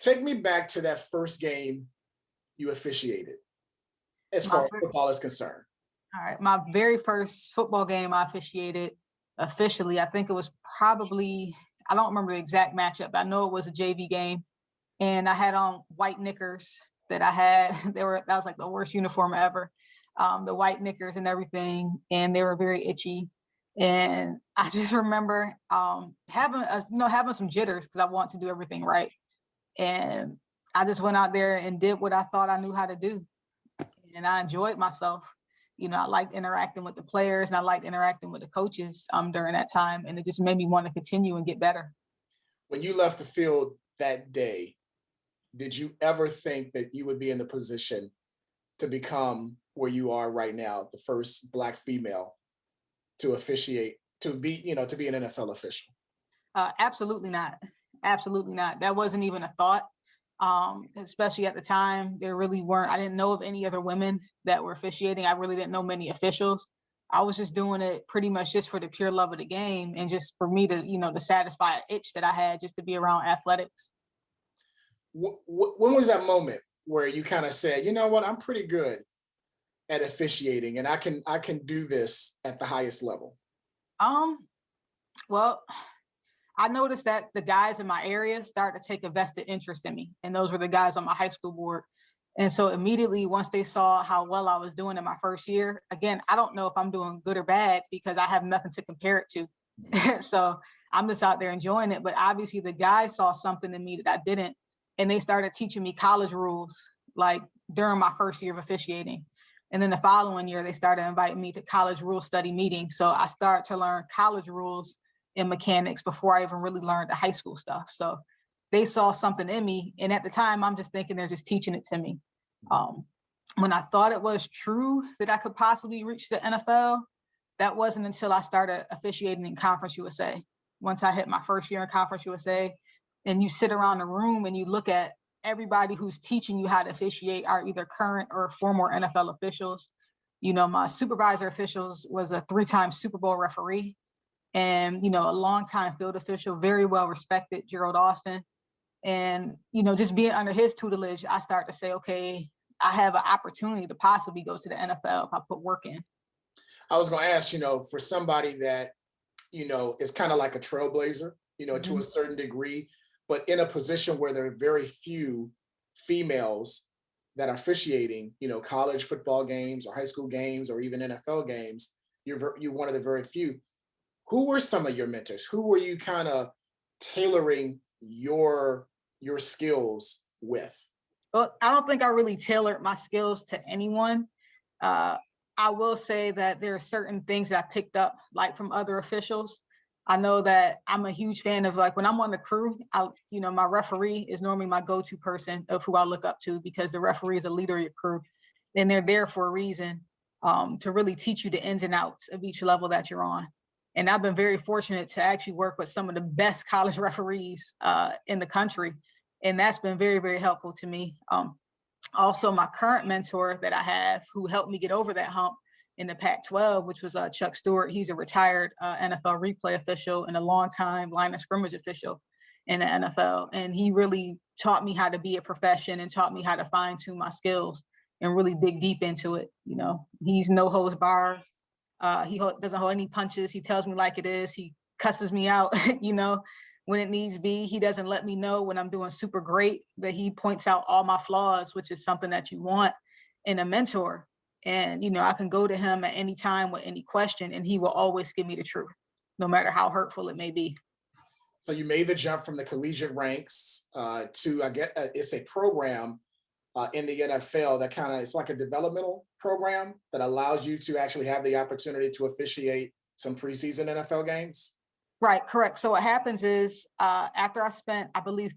Take me back to that first game you officiated, as My far as football is concerned. All right, my very first football game I officiated officially, I think it was probably, I don't remember the exact matchup, but I know it was a JV game. And I had on white knickers that I had. That was like the worst uniform ever. The white knickers and everything, and they were very itchy. And I just remember having some jitters because I want to do everything right. And I just went out there and did what I thought I knew how to do, and I enjoyed myself. I liked interacting with the players and I liked interacting with the coaches during that time. And it just made me want to continue and get better. When you left the field that day, did you ever think that you would be in the position to become where you are right now, the first Black female to officiate, to be an NFL official? Absolutely not. Absolutely not. That wasn't even a thought. Especially at the time, there really weren't. I didn't know of any other women that were officiating. I really didn't know many officials. I was just doing it pretty much just for the pure love of the game and just for me to, to satisfy an itch that I had just to be around athletics. When was that moment where you kind of said, you know what, I'm pretty good at officiating and I can do this at the highest level? Um, well, I noticed that the guys in my area started to take a vested interest in me, and those were the guys on my high school board. And so immediately, once they saw how well I was doing in my first year, again, I don't know if I'm doing good or bad because I have nothing to compare it to. So I'm just out there enjoying it. But obviously, the guys saw something in me that I didn't, and they started teaching me college rules like during my first year of officiating. And then the following year, they started inviting me to college rule study meetings. So I started to learn college rules and mechanics before I even really learned the high school stuff. So they saw something in me. And at the time, I'm just thinking they're just teaching it to me. When I thought it was true that I could possibly reach the NFL, that wasn't until I started officiating in Conference USA. Once I hit my first year in Conference USA, and you sit around the room and you look at everybody who's teaching you how to officiate are either current or former NFL officials. My supervisor officials was a 3-time Super Bowl referee and, a longtime field official, very well respected, Gerald Austin. And, just being under his tutelage, I start to say, okay, I have an opportunity to possibly go to the NFL if I put work in. I was going to ask, for somebody that, is kind of like a trailblazer, to a certain degree, but in a position where there are very few females that are officiating, college football games or high school games or even NFL games, you're one of the very few. Who were some of your mentors? Who were you kind of tailoring your skills with? Well, I don't think I really tailored my skills to anyone. I will say that there are certain things that I picked up like from other officials. I know that I'm a huge fan of like when I'm on the crew, my referee is normally my go-to person of who I look up to because the referee is a leader of your crew and they're there for a reason to really teach you the ins and outs of each level that you're on. And I've been very fortunate to actually work with some of the best college referees in the country. And that's been very, very helpful to me. Also, my current mentor that I have who helped me get over that hump in the Pac-12, which was Chuck Stewart. He's a retired NFL replay official and a longtime line of scrimmage official in the NFL. And he really taught me how to be a profession and taught me how to fine tune my skills and really dig deep into it. He's no holds barred. He doesn't hold any punches. He tells me like it is. He cusses me out, when it needs be. He doesn't let me know when I'm doing super great, that he points out all my flaws, which is something that you want in a mentor. And, I can go to him at any time with any question and he will always give me the truth, no matter how hurtful it may be. So you made the jump from the collegiate ranks to, I guess, it's a program in the NFL that it's like a developmental program that allows you to actually have the opportunity to officiate some preseason NFL games. Right, correct. So what happens is after I spent, I believe,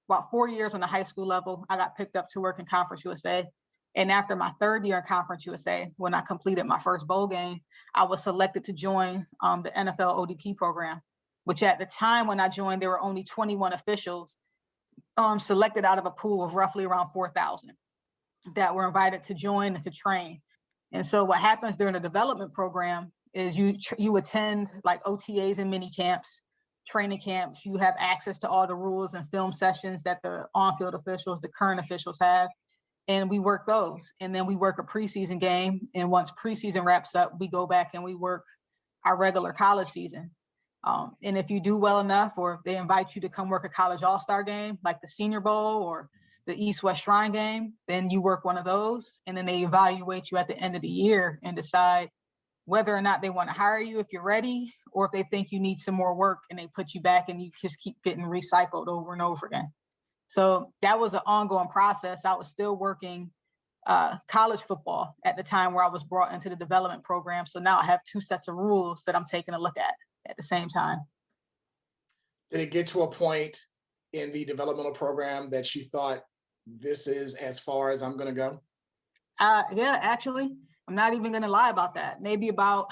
about 4 years on the high school level, I got picked up to work in Conference USA. And after my 3rd year in Conference USA, when I completed my first bowl game, I was selected to join the NFL ODP program, which at the time when I joined, there were only 21 officials selected out of a pool of roughly around 4,000 that were invited to join and to train. And so what happens during the development program is you attend like OTAs and mini camps. training camps, you have access to all the rules and film sessions that the on-field officials, the current officials have. And we work those. And then we work a preseason game. And once preseason wraps up, we go back and we work our regular college season. And if you do well enough, or if they invite you to come work a college all-star game, like the Senior Bowl or the East-West Shrine game, then you work one of those. And then they evaluate you at the end of the year and decide whether or not they want to hire you if you're ready, or if they think you need some more work and they put you back and you just keep getting recycled over and over again. So that was an ongoing process. I was still working college football at the time where I was brought into the development program. So now I have two sets of rules that I'm taking a look at the same time. Did it get to a point in the developmental program that you thought, this is as far as I'm going to go? Yeah, actually, I'm not even going to lie about that. Maybe about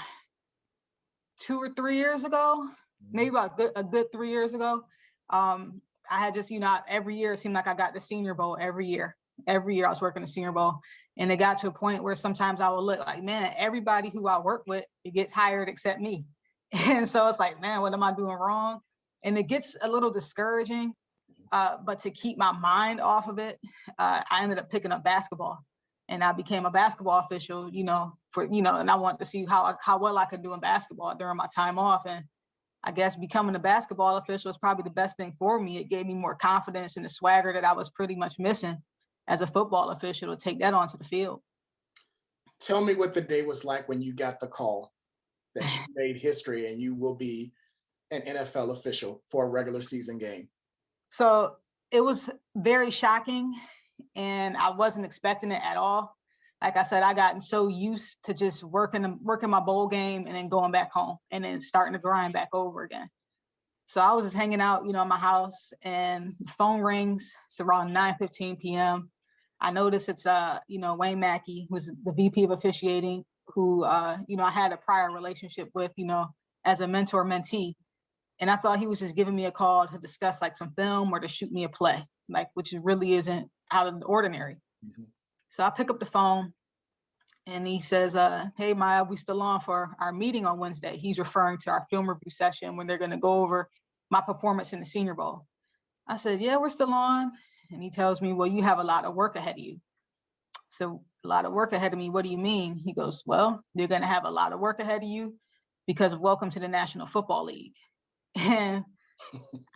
2 or 3 years ago, maybe about a good 3 years ago, I had just, every year it seemed like I got the Senior Bowl every year. Every year I was working the Senior Bowl. And it got to a point where sometimes I would look like, man, everybody who I work with, it gets hired except me. And so it's like, man, what am I doing wrong? And it gets a little discouraging. But to keep my mind off of it, I ended up picking up basketball. And I became a basketball official, and I wanted to see how well I could do in basketball during my time off. And I guess becoming a basketball official is probably the best thing for me. It gave me more confidence and the swagger that I was pretty much missing as a football official to take that onto the field. Tell me what the day was like when you got the call that you made history and you will be an NFL official for a regular season game. So it was very shocking and I wasn't expecting it at all. Like I said, I gotten so used to just working my bowl game and then going back home and then starting to grind back over again. So I was just hanging out, in my house and the phone rings. It's around 9:15 p.m. I noticed it's, Wayne Mackey, who's the VP of officiating, who, I had a prior relationship with, as a mentor-mentee. And I thought he was just giving me a call to discuss like some film or to shoot me a play, which really isn't out of the ordinary. Mm-hmm. So I pick up the phone and he says, hey, Maia, we still on for our meeting on Wednesday. He's referring to our film review session when they're going to go over my performance in the Senior Bowl. I said, yeah, we're still on. And he tells me, well, you have a lot of work ahead of you. So a lot of work ahead of me. What do you mean? He goes, well, you're going to have a lot of work ahead of you because of Welcome to the National Football League. And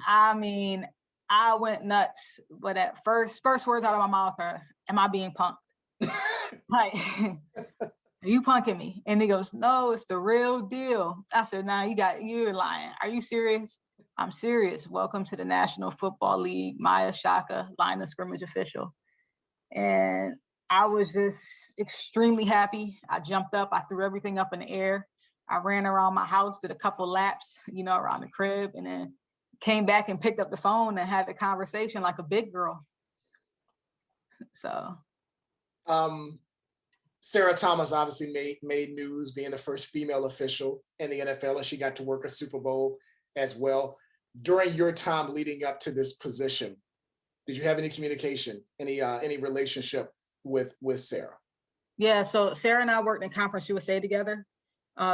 I mean, I went nuts. But at first words out of my mouth are, am I being punked? Like, are you punking me? And he goes, no, it's the real deal. I said, nah, you're lying. Are you serious? I'm serious. Welcome to the National Football League, Maia Chaka, line of scrimmage official. And I was just extremely happy. I jumped up, I threw everything up in the air. I ran around my house, did a couple laps, around the crib, and then came back and picked up the phone and had a conversation like a big girl. So. Sarah Thomas obviously made news being the first female official in the NFL, and she got to work a Super Bowl as well. During your time leading up to this position, did you have any communication, any relationship with Sarah? Yeah, so Sarah and I worked in Conference USA together.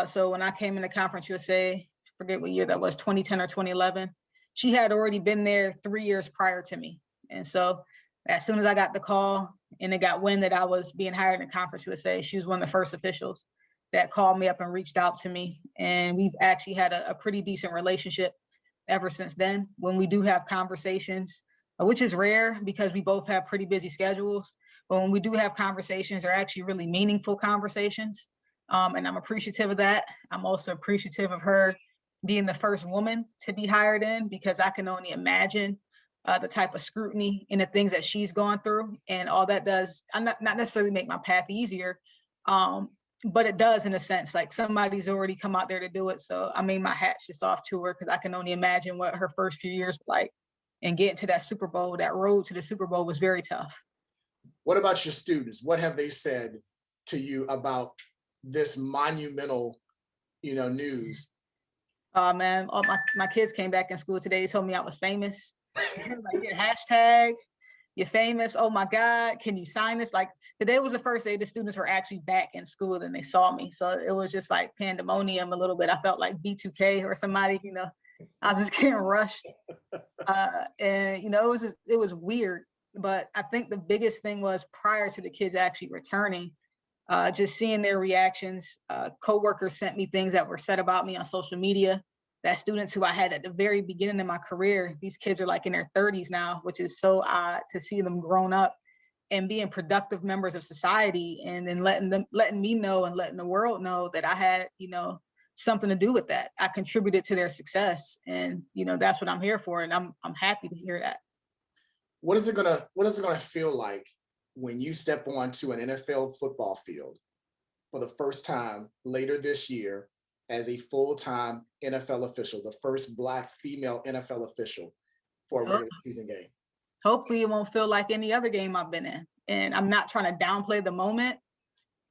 So when I came into Conference USA, I forget what year that was, 2010 or 2011, she had already been there 3 years prior to me. And so as soon as I got the call and it got wind that I was being hired in Conference USA, she was one of the first officials that called me up and reached out to me. And we've actually had a pretty decent relationship ever since then. When we do have conversations, which is rare because we both have pretty busy schedules, but when we do have conversations, they're actually really meaningful conversations. And I'm appreciative of that. I'm also appreciative of her being the first woman to be hired in, because I can only imagine the type of scrutiny and the things that she's gone through, and all that does, not necessarily make my path easier, but it does in a sense, like somebody's already come out there to do it. So I mean, my hat's just off to her, because I can only imagine what her first few years were like, and getting to that Super Bowl, that road to the Super Bowl was very tough. What about your students? What have they said to you about this monumental, news? Oh man, all my kids came back in school today. They told me I was famous. Like, yeah, hashtag, you're famous. Oh my God, can you sign this? Like, today was the first day the students were actually back in school and they saw me. So it was just like pandemonium a little bit. I felt like B2K or somebody, I was just getting rushed. And it was weird. But I think the biggest thing was prior to the kids actually returning, just seeing their reactions. Coworkers sent me things that were said about me on social media. That students who I had at the very beginning of my career, these kids are like in their 30s now, which is so odd to see them grown up and being productive members of society, and then letting me know and letting the world know that I had, something to do with that. I contributed to their success, and that's what I'm here for, and I'm happy to hear that. What is it gonna feel like when you step onto an NFL football field for the first time later this year as a full-time NFL official, the first Black female NFL official for a Ho- regular season game? Hopefully, it won't feel like any other game I've been in. And I'm not trying to downplay the moment,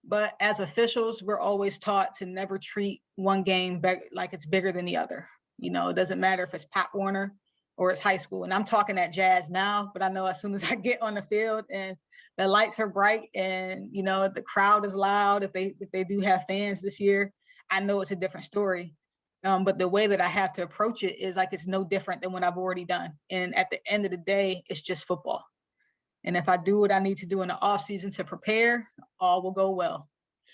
but as officials, we're always taught to never treat one game like it's bigger than the other. It doesn't matter if it's Pop Warner or it's high school. And I'm talking at Jazz now, but I know as soon as I get on the field and the lights are bright and the crowd is loud, if they do have fans this year, I know it's a different story. But the way that I have to approach it is like it's no different than what I've already done. And at the end of the day, it's just football. And if I do what I need to do in the off season to prepare, all will go well.